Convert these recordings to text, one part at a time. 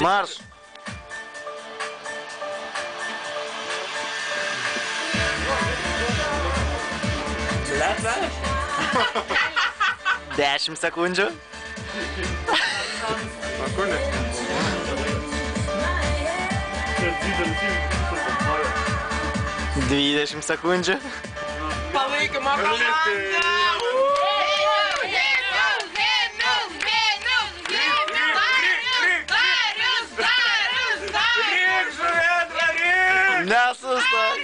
Marš. Dešimt sekundžių. Dvidešimt sekundžių. Palaikymo komanda! Nesustok.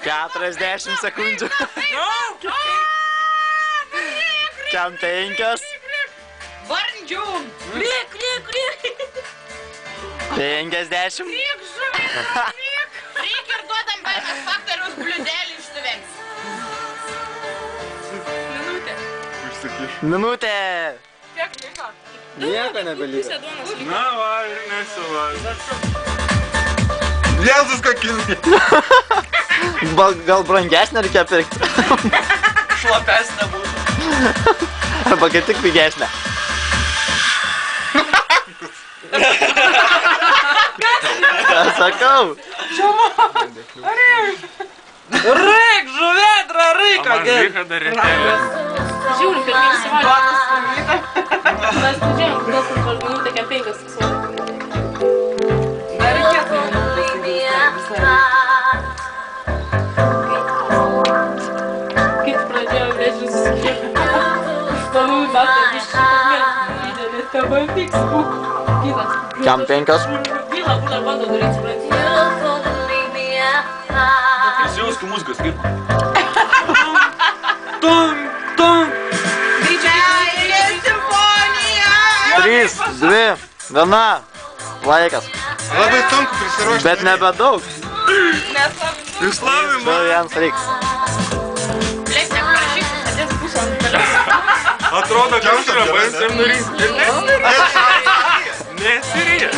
40 sekundžių. Kem 5. Varndžium! Liek! 50. Reik ir duodam baimės faktoriaus bliudelį išsuvengs. Minutė. Kiek liko? Nieko nebeliko. Na va, ir nesuva. Jėzus kokius. Gal brangesnė reikia pirkti? Šlapesnė būtų. Arba kaip tik pigesnė. Ką sakau? Reik, žuvedra, reika! Amandriką dar retelės. Žiūrim, kad neįsivalė. Mes žiūrėjom, kas minutė, kiek 5 sekundės. Nereikėtų. Kaip pradėjau vežtis susikiekti. Stalų metą biškį didelį TV fiksų. Kitas. Kem 5. Vila būna bando daryti supranti. Prisijauskų muzikas, kaip? Didžiausia simfonija! 3, 2, 1. Laikas. Labai sunku prisiruošti. Bet nebedaug. Išlavimą. Gal jiems reiks. Blės, neprašyk, atės pusantą. Atrodo, kad yra bandėm nurinkti. Ir nesirija.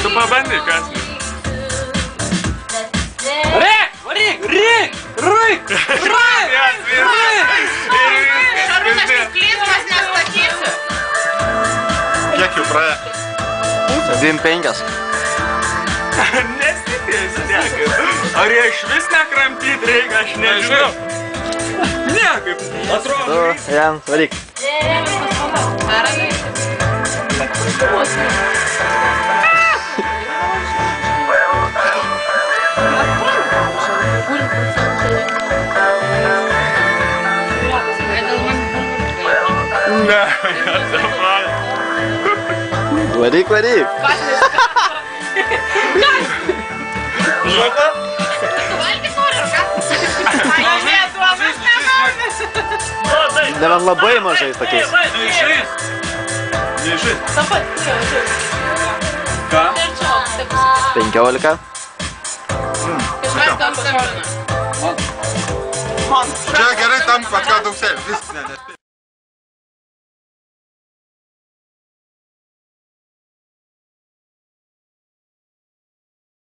Tu pabandyk, Kasmi. Reik! Šarūnas Šiklysmas nestatysiu. Kiek jau praėjo? 25. Nesitėsi niekaip. Ar jie iš vis nekramtyt reikia, aš nežinau. Niekaip. Atrodo. 2, 1, varyk. Ne, nesupratu. Varyk. Žaka? Valgys nori, ar ką? Mažė, duomas nevalgys. Ne man labai mažai tokiais. Neišais. Ta pat. Ką? 15. Kažkas tam skambina. Čia gerai tam, kad ką daug sėlė. Viskas nespėjo.